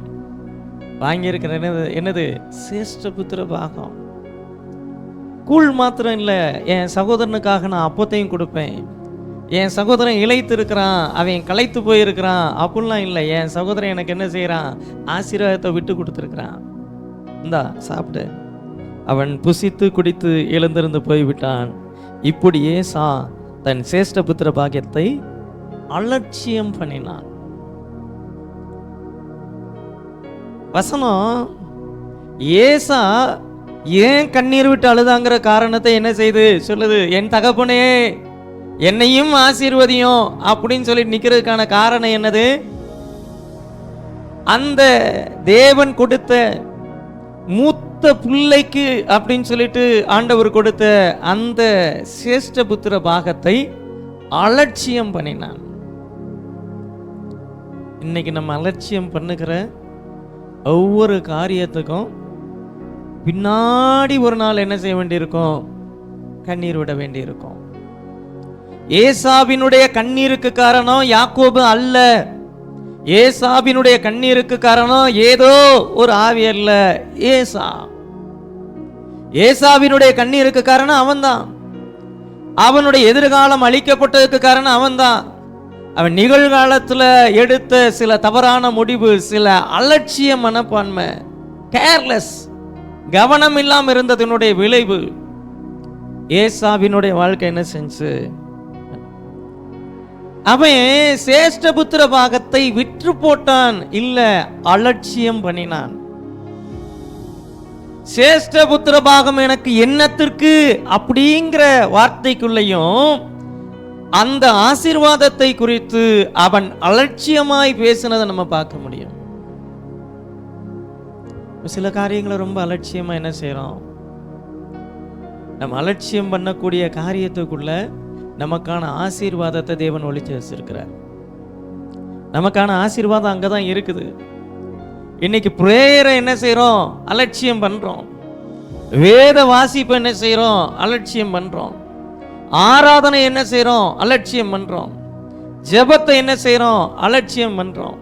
வாங்கியிருக்கிற என்னது? சேஷ்டபுத்திர பாகம். கூழ் மாத்திரம் இல்லை, என் சகோதரனுக்காக நான் அப்பத்தையும் கொடுப்பேன். என் சகோதரன் இளைத்து இருக்கிறான், அவன் களைத்து போயிருக்கிறான் அப்படிலாம் இல்லை. என் சகோதரன் எனக்கு என்ன செய்யறான்? ஆசீர்வாதத்தை விட்டு கொடுத்துருக்கிறான். இந்தா சாப்பிடு. அவன் புசித்து குடித்து எழுந்திருந்து போய்விட்டான். இப்படியே தன் சேஷ்டபுத்திர பாக்கியத்தை அலட்சியம் பண்ணினான். வசனம் ஏசா ஏன் கண்ணீர் விட்டு அழுதாங்கிற காரணத்தை என்ன செய்து சொல்லுது? என் தகப்பனே என்னையும் ஆசீர்வதியும் அப்படின்னு சொல்லி நிக்கிறதுக்கான காரணம் என்னது? அந்த தேவன் கொடுத்த மூத்த பிள்ளைக்கு அப்படின்னு சொல்லிட்டு ஆண்டவர் கொடுத்த அந்த சேஷ்டபுத்திர பாகத்தை அலட்சியம் பண்ணினான். இன்னைக்கு நம்ம அலட்சியம் பண்ணுகிற ஒவ்வொரு காரியத்துக்கும் பின்னாடி ஒரு நாள் என்ன செய்ய வேண்டியிருக்கும்? கண்ணீர் விட வேண்டியிருக்கும். ஏசாவினுடைய கண்ணீருக்கு காரணம் யாக்கோபு அல்ல. ஏசாவினுடைய கண்ணீருக்கு காரணம் ஏதோ ஒரு ஆவி அல்ல, ஏசா. ஏசாவினுடைய கண்ணீருக்கு காரணம் அவன்தான். அவனுடைய எதிர்காலம் அழிக்கப்பட்டதுக்கு காரணம் அவன்தான். அவன் நிகழ்காலத்துல எடுத்த சில தவறான முடிவு, சில அலட்சிய மனப்பான்மை, கேர்லெஸ், கவனம் இல்லாம இருந்ததனுடைய விளைவு ஏசாவினுடைய வாழ்க்கை என்ன செஞ்சு? அவன் சேஷ்டபுத்திர பாகத்தை விற்று போட்டான், இல்ல அலட்சியம் பண்ணினான். சேஷ்டபுத்திர பாகம் எனக்கு என்னத்திற்கு அப்படிங்கிற வார்த்தைக்குள்ளேயும் அந்த ஆசீர்வாதத்தை குறித்து அவன் அலட்சியமாய் பேசினதை நம்ம பார்க்க முடியும். சில காரியங்களை ரொம்ப அலட்சியமா என்ன செய்யறோம்? நம்ம அலட்சியம் பண்ணக்கூடிய காரியத்துக்குள்ள நமக்கான ஆசீர்வாதத்தை தேவன் ஒளிச்சு வச்சிருக்கிறார். நமக்கான ஆசீர்வாதம் அங்கதான் இருக்குது. இன்னைக்கு பிரேயரை என்ன செய்யறோம்? அலட்சியம் பண்றோம். வேத வாசிப்பு என்ன செய்யறோம்? அலட்சியம் பண்றோம். ஆராதனை என்ன செய்யறோம்? அலட்சியம் பண்றோம். ஜெபத்தை என்ன செய்யறோம்? அலட்சியம் பண்றோம்.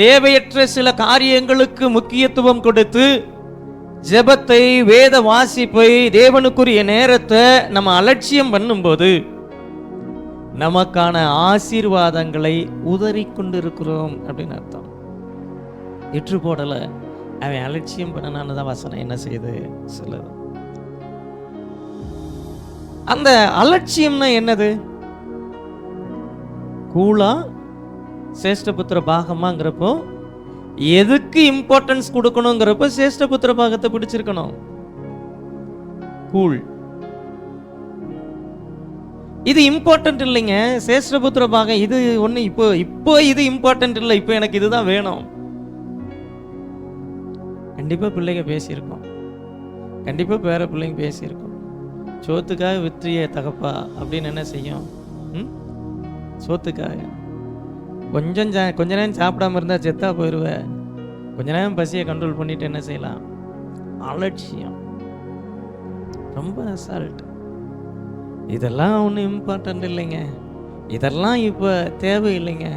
தேவையற்ற சில காரியங்களுக்கு முக்கியத்துவம் கொடுத்து ஜெபத்தை, வேத வாசிப்பை, தேவனுக்குரிய நேரத்தை நம்ம அலட்சியம் பண்ணும்போது நமக்கான ஆசீர்வாதங்களை உதறி கொண்டிருக்கிறோம் அப்படின்னு அர்த்தம். விற்று போடல, அவன் அலட்சியம் பண்ணனான்னு தான் வசனம் என்ன செய்யுது சொல்லுது. அந்த அலட்சியம்னா என்னது? கூலா சேஷ்டபுத்திர பாகமாங்கிறப்போ எதுக்கு இம்பார்ட்டன்ஸ் கொடுக்கணுங்கிறப்ப சேஷ்டபுத்திர பாகத்தை பிடிச்சிருக்கணும். கூல் இது இம்பார்ட்டன்ட் இல்லைங்க. சேஷ்டபுத்திர பாகம் இது ஒண்ணு இப்போ இது இம்பார்ட்டன்ட் இல்லை, இப்போ எனக்கு இதுதான் வேணும். கண்டிப்பா பிள்ளைங்க பேசியிருக்கோம். கண்டிப்பாக பேர பிள்ளைங்க பேசியிருக்கோம். சோத்துக்காக விற்றிய தகப்பா அப்படின்னு என்ன செய்யும்? ம் சோத்துக்காக கொஞ்ச நேரம் சாப்பிடாம இருந்தால் செத்தா போயிடுவேன். கொஞ்ச நேரம் பசியை கண்ட்ரோல் பண்ணிட்டு என்ன செய்யலாம்? அலட்சியம், ரொம்ப அசால்ட். இதெல்லாம் ஒன்றும் இம்பார்ட்டன்ட் இல்லைங்க, இதெல்லாம் இப்போ தேவையில்லைங்க,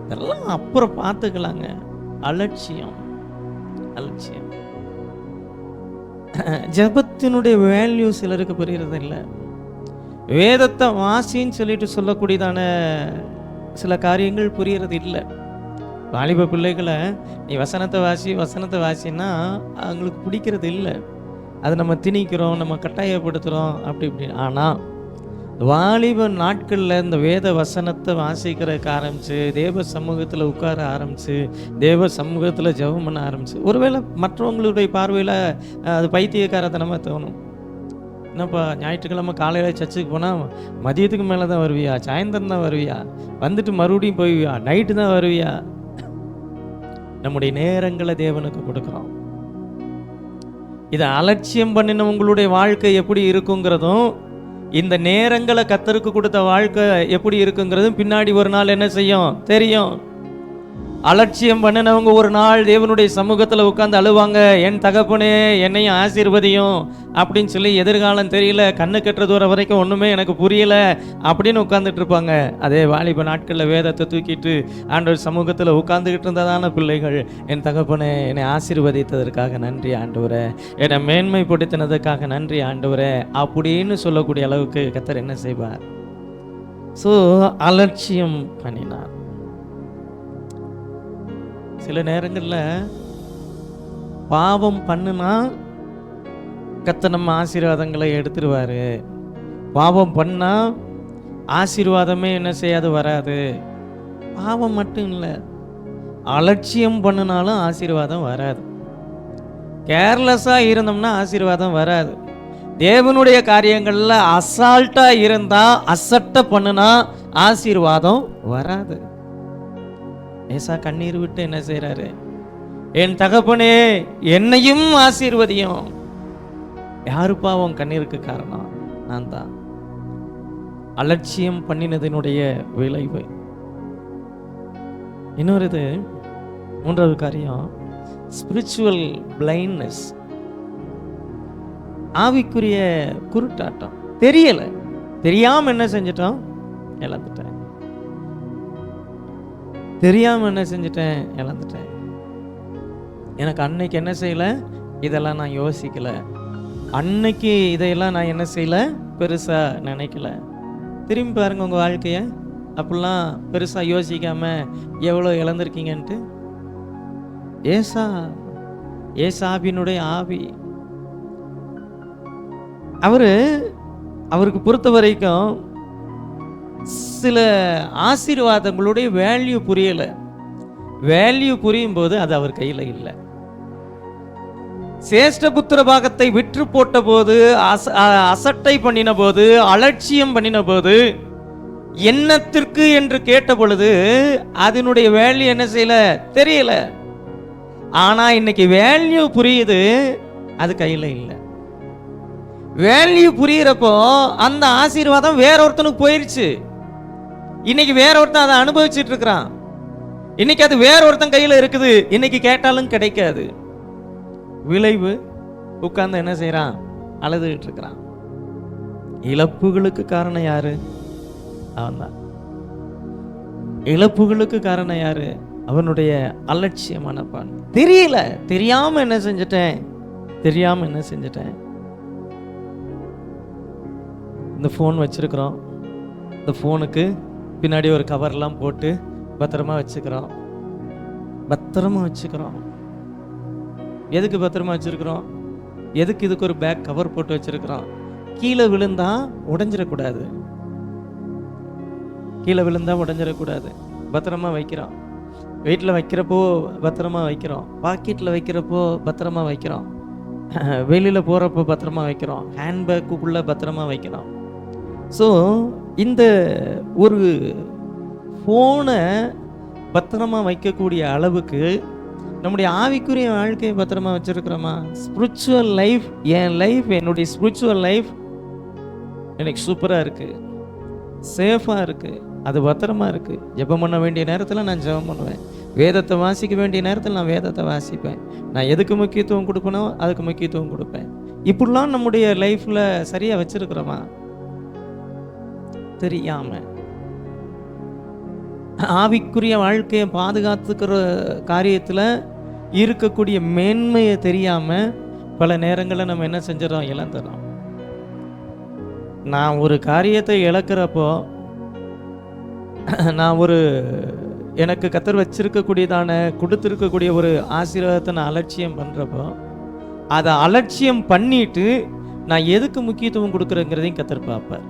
இதெல்லாம் அப்புறம் பார்த்துக்கலாங்க. அலட்சியம், அலட்சியம். ஜெபத்தினுடைய வேல்யூ சிலருக்கு புரிகிறது இல்லை. வேதத்தை வாசின்னு சொல்லிட்டு சொல்லக்கூடியதான சில காரியங்கள் புரியறது இல்லை. வாலிப பிள்ளைகளை நீ வசனத்தை வாசின்னா அவங்களுக்கு பிடிக்கிறது இல்லை. அதை நம்ம திணிக்கிறோம், நம்ம கட்டாயப்படுத்துகிறோம், அப்படி இப்படின்னு. ஆனால் வாலிப நாட்களில் இந்த வேத வசனத்தை வாசிக்கிறதுக்கு ஆரம்பித்து, தேவ சமூகத்தில் உட்கார ஆரம்பித்து, தேவ சமூகத்தில் ஜெபம் பண்ண ஆரம்பித்து, ஒருவேளை மற்றவங்களுடைய பார்வையில் அது பைத்தியக்காரத்தனமாக தோணும். என்னப்பா ஞாயிற்றுக்கிழமை காலையில் சர்ச்சுக்கு போனால் மதியத்துக்கு மேலே தான் வருவியா, சாயந்தரம் தான் வருவியா, வந்துட்டு மறுபடியும் போய்வியா, நைட்டு தான் வருவியா? நம்முடைய நேரங்களை தேவனுக்கு கொடுக்குறோம். இதை அலட்சியம் பண்ணின உங்களுடைய வாழ்க்கை எப்படி இருக்குங்கிறதும், இந்த நேரங்களை கர்த்தருக்கு கொடுத்த வாழ்க்கை எப்படி இருக்குங்கிறதும் பின்னாடி ஒரு நாள் என்ன செய்யும் தெரியும். அலட்சியம் பண்ணினவங்க ஒரு நாள் தேவனுடைய சமூகத்தில் உட்காந்து அழுவாங்க, என் தகப்பனே என்னையும் ஆசீர்வதியும் அப்படின்னு சொல்லி. எதிர்காலம் தெரியல, கண்ணு கெட்டுற தூரம் வரைக்கும் ஒன்றுமே எனக்கு புரியல அப்படின்னு உட்காந்துட்டு இருப்பாங்க. அதே வாலிப நாட்களில் வேதத்தை தூக்கிட்டு ஆண்டவர் சமூகத்தில் உட்காந்துக்கிட்டு இருந்ததான பிள்ளைகள், என் தகப்பனே என்னை ஆசீர்வதித்ததற்காக நன்றி ஆண்டவரே, என்னை மேன்மைப்படுத்தினதுக்காக நன்றி ஆண்டவரே அப்படின்னு சொல்லக்கூடிய அளவுக்கு கர்த்தர் என்ன செய்வார்? ஸோ அலட்சியம் பண்ணினார். சில நேரங்களில் பாவம் பண்ணுனா கர்த்தர் நம்ம ஆசீர்வாதங்களை எடுத்துருவாரு. பாவம் பண்ணா ஆசீர்வாதமே என்ன செய்யாது, வராது. பாவம் மட்டும் இல்லை, அலட்சியம் பண்ணினாலும் ஆசீர்வாதம் வராது. கேர்லெஸ்ஸாக இருந்தோம்னா ஆசீர்வாதம் வராது. தேவனுடைய காரியங்களில் அசால்ட்டாக இருந்தால், அசட்டை பண்ணுனா ஆசீர்வாதம் வராது. ஏசா கண்ணீர் விட்டு என்ன செய்யறாரு? என் தகப்பனே என்னையும் ஆசீர்வதியும். யாருப்பா உன் கண்ணீருக்கு காரணம்? நான் தான். அலட்சியம் பண்ணினதனுடைய விளைவு. இன்னொரு இது, மூன்றாவது காரியம், ஸ்பிரிச்சுவல் பிளைண்ட்னஸ், ஆவிக்குரிய குருட்டாட்டம். தெரியல, தெரியாம என்ன செஞ்சிட்டோம்? இழந்துட்டேன். தெரியாமல் என்ன செஞ்சிட்டேன்? இழந்துட்டேன். எனக்கு அன்னைக்கு என்ன செய்யலை, இதெல்லாம் நான் யோசிக்கலை. அன்னைக்கு இதையெல்லாம் நான் என்ன செய்யலை, பெருசாக நினைக்கல. திரும்பி பாருங்க உங்கள் வாழ்க்கையை, அப்படிலாம் பெருசாக யோசிக்காமல் எவ்வளோ இழந்திருக்கீங்கன்ட்டு. ஏசாபினுடைய ஆவி, அவருக்கு பொறுத்த வரைக்கும் சில ஆசீர்வாதங்களுடைய வேல்யூ புரியலை. வேல்யூ புரியும் போது அது அவர் கையில் இல்லை. சேஷ்டபுத்திர பாகத்தை விற்று போட்ட போது, அசட்டை பண்ணின போது, அலட்சியம் பண்ணின போது, என்னத்திற்கு என்று கேட்ட பொழுது அதனுடைய வேல்யூ என்ன செய்யல, தெரியல. ஆனா இன்னைக்கு வேல்யூ புரியுது, அது கையில் இல்லை. வேல்யூ புரியுறப்போ அந்த ஆசீர்வாதம் வேற ஒருத்தனுக்கு போயிருச்சு. இன்னைக்கு வேற ஒருத்தன் அதை அனுபவிச்சுட்டு இருக்கிறான். இன்னைக்கு அது வேற ஒருத்தன் கையில் இருக்குது. இன்னைக்கு கேட்டாலும் கிடைக்காது. விளைவு, உட்கார்ந்து என்ன செய்யறான்? அழுதுகிட்டு இருக்கிறான். இழப்புகளுக்கு காரணம் யாரு? அவன்தான். இழப்புகளுக்கு காரணம் யாரு? அவனுடைய அலட்சியமான பான். தெரியல, தெரியாம என்ன செஞ்சிட்டேன். இந்த ஃபோன் வச்சிருக்கிறோம், இந்த ஃபோனுக்கு பின்னாடி ஒரு கவர்லாம் போட்டு பத்திரமா வச்சுக்கிறோம். எதுக்கு பத்திரமா வச்சிருக்கிறோம்? எதுக்கு இதுக்கு ஒரு பேக் கவர் போட்டு வச்சிருக்கிறோம்? கீழே விழுந்தா உடைஞ்சிடக்கூடாது. பத்திரமா வைக்கிறோம். வீட்டில் வைக்கிறப்போ பத்திரமா வைக்கிறோம். பாக்கெட்டில் வைக்கிறப்போ பத்திரமா வைக்கிறோம். வெளியில் போகிறப்போ பத்திரமா வைக்கிறோம். ஹேண்ட்பேக்குள்ளே பத்திரமா வைக்கிறோம். ஸோ இந்த ஒரு ஃபோனை பத்திரமா வைக்கக்கூடிய அளவுக்கு நம்முடைய ஆவிக்குரிய வாழ்க்கையை பத்திரமா வச்சிருக்கிறோமா? ஸ்பிரிச்சுவல் லைஃப், என் லைஃப், என்னுடைய ஸ்பிரிச்சுவல் லைஃப் எனக்கு சூப்பராக இருக்குது, சேஃபாக இருக்குது, அது பத்திரமா இருக்குது. ஜெபம் பண்ண வேண்டிய நேரத்தில் நான் ஜெபம் பண்ணுவேன், வேதத்தை வாசிக்க வேண்டிய நேரத்தில் நான் வேதத்தை வாசிப்பேன், நான் எதுக்கு முக்கியத்துவம் கொடுக்கணும் அதுக்கு முக்கியத்துவம் கொடுப்பேன். இப்படிலாம் நம்முடைய லைஃப்பில் சரியாக வச்சிருக்கிறோமா? தெரியாமல் ஆவிக்குரிய வாழ்க்கையை பாதுகாத்துக்கிற காரியத்தில் இருக்கக்கூடிய மேன்மையை தெரியாமல் பல நேரங்களில் நம்ம என்ன செஞ்சிடறோம்? இழந்துடுறோம். நான் ஒரு காரியத்தை இழக்கிறப்போ, நான் எனக்கு கத்தர் வச்சிருக்கக்கூடியதான கொடுத்துருக்கக்கூடிய ஒரு ஆசீர்வாதத்தை நான் அலட்சியம் பண்ணுறப்போ, அதை அலட்சியம் பண்ணிட்டு நான் எதுக்கு முக்கியத்துவம் கொடுக்குறேங்கிறதையும் கத்தர் பார்ப்பார்.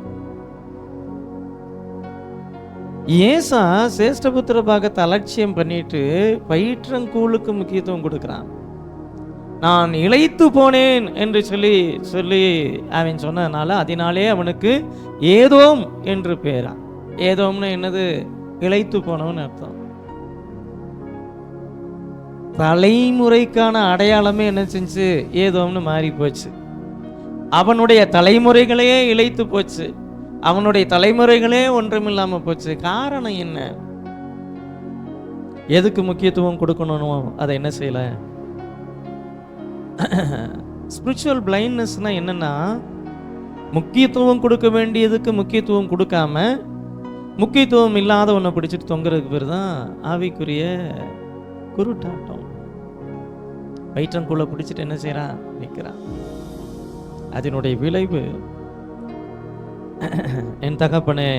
ஏசா சேஷ்டபுத்திர பாகத்தை அலட்சியம் பண்ணிட்டு பயிற்றங்கூழுக்கு முக்கியத்துவம் கொடுக்குறான். நான் இளைத்து போனேன் என்று சொல்லி அவன் சொன்னதுனால அதனாலே அவனுக்கு ஏதோம் என்று பேரா. ஏதோம்னு என்னது? இளைத்து போனவன் அர்த்தம். தலைமுறைக்கான அடையாளமே என்ன செஞ்சு? ஏதோம்னு மாறி போச்சு. அவனுடைய தலைமுறைகளே இளைத்து போச்சு, அவனுடைய தலைமுறைகளே ஒன்றுமில்லாமல் போச்சு. காரணம் என்ன? எதுக்கு முக்கியத்துவம் கொடுக்கணும் அதை என்ன செய்யல? ஸ்பிரிச்சுவல் பிளைண்ட்னஸ்னா என்னன்னா, முக்கியத்துவம் கொடுக்க வேண்டியதுக்கு முக்கியத்துவம் கொடுக்காம முக்கியத்துவம் இல்லாத ஒன்றை பிடிச்சிட்டு தொங்குறதுக்கு பேர் தான் ஆவிக்குரிய குருட்டாட்டம். வயிற்றங்குள்ள பிடிச்சிட்டு என்ன செய்யறான்? நிற்கிறான். அதனுடைய விளைவு, என் தகப்பனே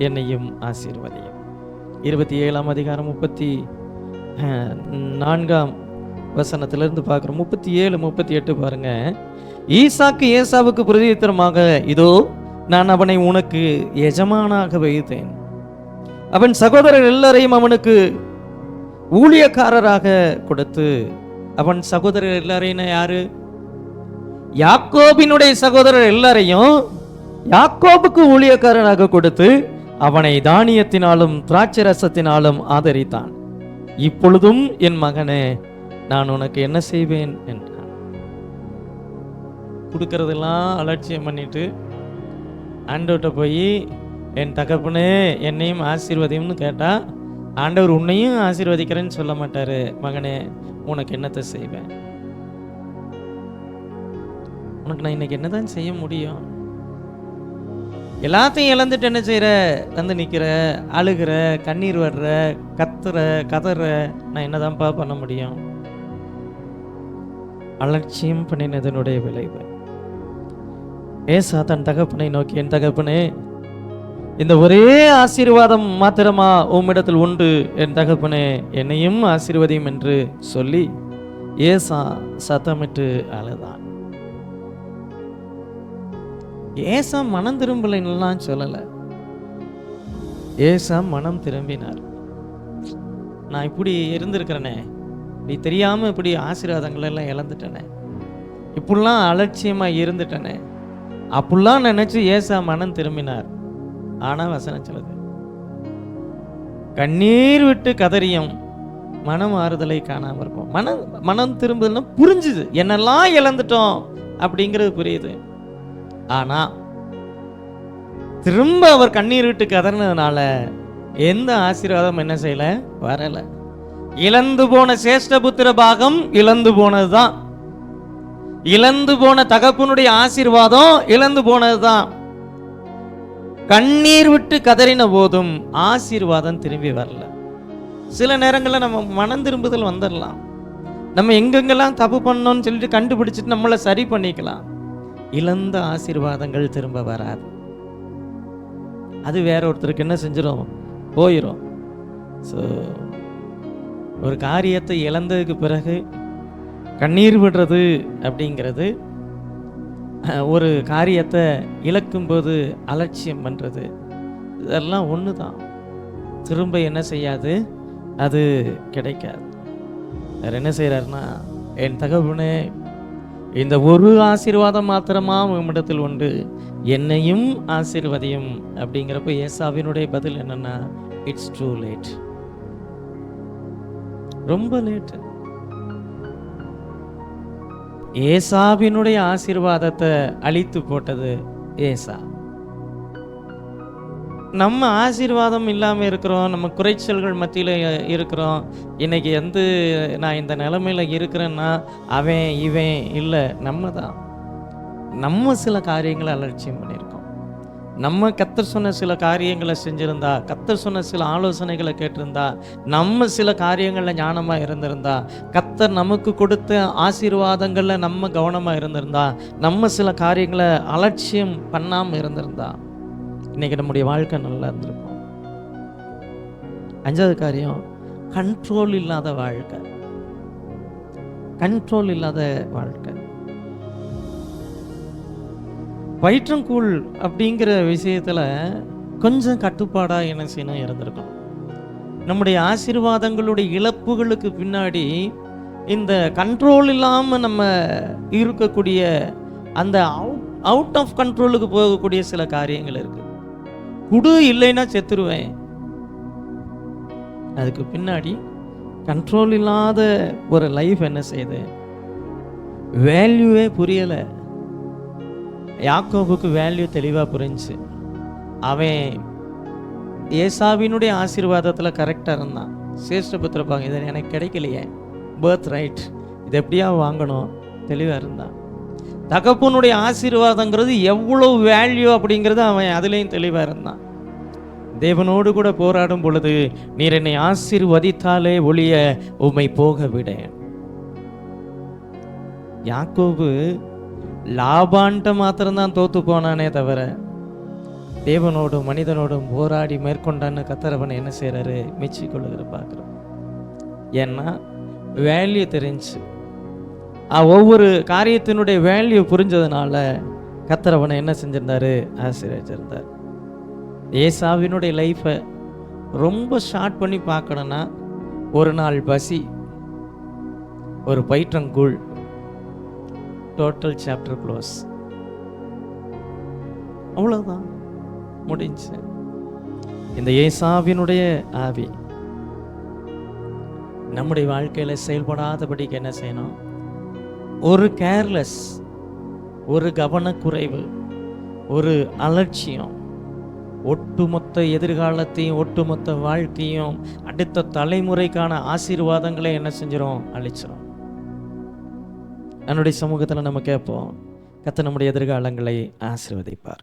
என்னையும் ஆசீர்வதியும். 27ஆம் அதிகாரம் 34ஆம் வசனத்திலிருந்து பார்க்குறோம். 37, 38 பாருங்க. ஈசாக்கு ஏசாவுக்கு பிரதியுத்தரமாக, இதோ நான் அவனை உனக்கு எஜமானாக வைத்தேன், அவன் சகோதரர் எல்லாரையும் அவனுக்கு ஊழியக்காரராக கொடுத்து. அவன் சகோதரர் எல்லாரையும் யாரு? யாக்கோபினுடைய சகோதரர் எல்லாரையும் யாக்கோபுக்கு ஊழியக்காரனாக கொடுத்து அவனை தானியத்தினாலும் திராட்சை ரசத்தினாலும் ஆதரித்தான். இப்பொழுதும் என் மகனே, நான் உனக்கு என்ன செய்வேன் என்றான். கொடுக்கறதெல்லாம் அலட்சியம் பண்ணிட்டு ஆண்டவர்கிட்ட போய், என் தகப்பனே என்னையும் ஆசீர்வதியும்னு கேட்டா, ஆண்டவர் உன்னையும் ஆசீர்வதிக்கிறேன்னு சொல்ல மாட்டாரு. மகனே, உனக்கு என்னத்தை செய்வேன்? உனக்கு நான் இன்னைக்கு என்னதான் செய்ய முடியும்? எல்லாத்தையும் இழந்துட்டு என்ன செய்யற? வந்து நிற்கிற, அழுகிற, கண்ணீர் வர்ற, கத்துற, கதற, நான் என்னதான்ப்பா பண்ண முடியும்? அலட்சியம் பண்ணினதனுடைய விளைவு. ஏசா தன் தகப்பனை நோக்கி, என் தகப்பனே, இந்த ஒரே ஆசீர்வாதம் மாத்திரமா உம்மிடத்தில் உண்டு, என் தகப்பனே என்னையும் ஆசீர்வதியும் என்று சொல்லி ஏசா சத்தமிட்டு அழுதான். ஏசா மனம் திரும்பலாம் சொல்லல, ஏசா மனம் திரும்பினார். நான் இப்படி இருந்திருக்கிறேனே, நீ தெரியாம இப்படி ஆசீர்வாதங்கள் எல்லாம் இழந்துட்டேனே, இப்படிலாம் அலட்சியமா இருந்துட்டேனே, அப்படிலாம் நினைச்சு ஏசா மனம் திரும்பினார். ஆனா வசனம் சொல்லுது, கண்ணீர் விட்டு கதறியும் மனம் ஆறுதலை காணாம இருக்கும். மனம் திரும்புதுன்னா புரிஞ்சுது, என்னெல்லாம் இழந்துட்டோம் அப்படிங்கிறது புரியுது. ஆனா திரும்ப அவர் கண்ணீர் விட்டு கதறினதுனால எந்த ஆசீர்வாதம் என்ன செய்யல? வரல. இழந்து போன சேஷ்டபுத்திர பாகம் இழந்து போனதுதான். இழந்து போன தகப்பனுடைய ஆசீர்வாதம் இழந்து போனதுதான். கண்ணீர் விட்டு கதறின போதும் ஆசீர்வாதம் திரும்பி வரல. சில நேரங்களில் நம்ம மனம் திரும்புதல் வந்துடலாம், நம்ம எங்கெங்கெல்லாம் தப்பு பண்ணோம்னு சொல்லிட்டு கண்டுபிடிச்சிட்டு நம்மளை சரி பண்ணிக்கலாம். இழந்த ஆசீர்வாதங்கள் திரும்ப வராது. அது வேற ஒருத்தருக்கு என்ன செஞ்சிடும்? போயிடும். ஸோ ஒரு காரியத்தை இழந்ததுக்கு பிறகு கண்ணீர் விடுறது அப்படிங்கிறது, ஒரு காரியத்தை இழக்கும்போது அலட்சியம் பண்ணுறது, இதெல்லாம் ஒன்று தான். திரும்ப என்ன செய்யாது? அது கிடைக்காது. வேற என்ன செய்கிறாருன்னா, என் தகப்பனே, இந்த ஒரு ஆசீர்வாதம் மாத்திரமா உம்மிடத்தில் உண்டு, என்னையும் ஆசீர்வதியும் அப்படிங்கிறப்ப ஏசாவினுடைய பதில் என்னன்னா, இட்ஸ் டூ லேட், ரொம்ப லேட்டு. ஏசாவினுடைய ஆசீர்வாதத்தை அழித்து போட்டது ஏசா. நம்ம ஆசீர்வாதம் இல்லாமல் இருக்கிறோம், நம்ம குறைச்சல்கள் மத்தியில் இருக்கிறோம். இன்னைக்கு நான் இந்த நிலைமையில இருக்கிறேன்னா அவன் இவன் இல்லை, நம்ம தான். நம்ம சில காரியங்களை அலட்சியம் பண்ணியிருக்கோம். நம்ம கர்த்தர் சொன்ன சில காரியங்களை செஞ்சிருந்தா, கர்த்தர் சொன்ன சில ஆலோசனைகளை கேட்டிருந்தா, நம்ம சில காரியங்களில் ஞானமாக இருந்திருந்தா, கர்த்தர் நமக்கு கொடுத்த ஆசீர்வாதங்களில் நம்ம கவனமாக இருந்திருந்தா, நம்ம சில காரியங்களை அலட்சியம் பண்ணாமல் இருந்திருந்தா, இன்னைக்கு நம்முடைய வாழ்க்கை நல்லா இருந்திருக்கும். 5வது காரியம், கண்ட்ரோல் இல்லாத வாழ்க்கை. கண்ட்ரோல் இல்லாத வாழ்க்கை. வயிற்றங்கூழ் அப்படிங்கிற விஷயத்துல கொஞ்சம் கட்டுப்பாடாக என்ன செய்யணும் இருந்திருக்கணும். நம்முடைய ஆசீர்வாதங்களுடைய இழப்புகளுக்கு பின்னாடி இந்த கண்ட்ரோல் இல்லாமல் நம்ம இருக்கக்கூடிய அந்த அவுட் ஆஃப் கண்ட்ரோலுக்கு போகக்கூடிய சில காரியங்கள் இருக்கு. குடு இல்லைன்னா செத்துருவேன். அதுக்கு பின்னாடி கண்ட்ரோல் இல்லாத ஒரு லைஃப் என்ன செய்யுது, வேல்யூவே புரியலை. யாக்கோபுக்கு வேல்யூ தெளிவாக புரிஞ்சு அவன் ஏசாவினுடைய ஆசீர்வாதத்தில் கரெக்டாக இருந்தான். சேஷ்டபுத்திரப்பாங்க, இது எனக்கு கிடைக்கலையே, பர்த் ரைட், இது எப்படியா வாங்கணும், தெளிவாக இருந்தான். தகப்பனுடைய ஆசீர்வாதங்கிறது எவ்வளோ வேல்யூ அப்படிங்கிறது அவன் அதுலேயும் தெளிவாக இருந்தான். தேவனோடு கூட போராடும் பொழுது, நீர் என்னை ஆசீர்வதித்தாலே ஒழிய உம்மை போக விடேன். யாக்கோபு லாபான்ட்ட மாத்திரம்தான் தோத்து போனானே தவிர தேவனோடும் மனிதனோடும் போராடி மேற்கொண்டான்னு கத்தரவனை என்ன செய்யறாரு, மெச்சி கொள்ளுகிற பார்க்குறோம். ஏன்னா வேல்யூ தெரிஞ்சு, ஒவ்வொரு காரியத்தினுடைய வேல்யூ புரிஞ்சதுனால கத்தரவனை என்ன செஞ்சிருந்தாரு, ஆசீர்வதிச்சிருந்தார். ஏசாவினுடைய லைஃப்பை ரொம்ப ஷார்ட் பண்ணி பார்க்கணும்னா, ஒரு நாள் பசி, ஒரு பயிற்றங்கூழ், டோட்டல் சாப்டர் க்ளோஸ். அவ்வளோதான், முடிஞ்சு. இந்த ஏசாவினுடைய ஆவி நம்முடைய வாழ்க்கையில் செயல்படாதபடிக்கு என்ன செய்யணும், ஒரு கேர்லெஸ், ஒரு கவனக்குறைவு, ஒரு அலட்சியம் ஒட்டுமொத்த எதிர்காலத்தையும் ஒட்டுமொத்த வாழ்க்கையும் அடுத்த தலைமுறைக்கான ஆசீர்வாதங்களை என்ன செஞ்சிடும், அழிச்சிடும். என்னுடைய சமூகத்தில் நம்ம கேட்போம், கர்த்தர் நம்முடைய எதிர்காலங்களை ஆசீர்வதிப்பார்.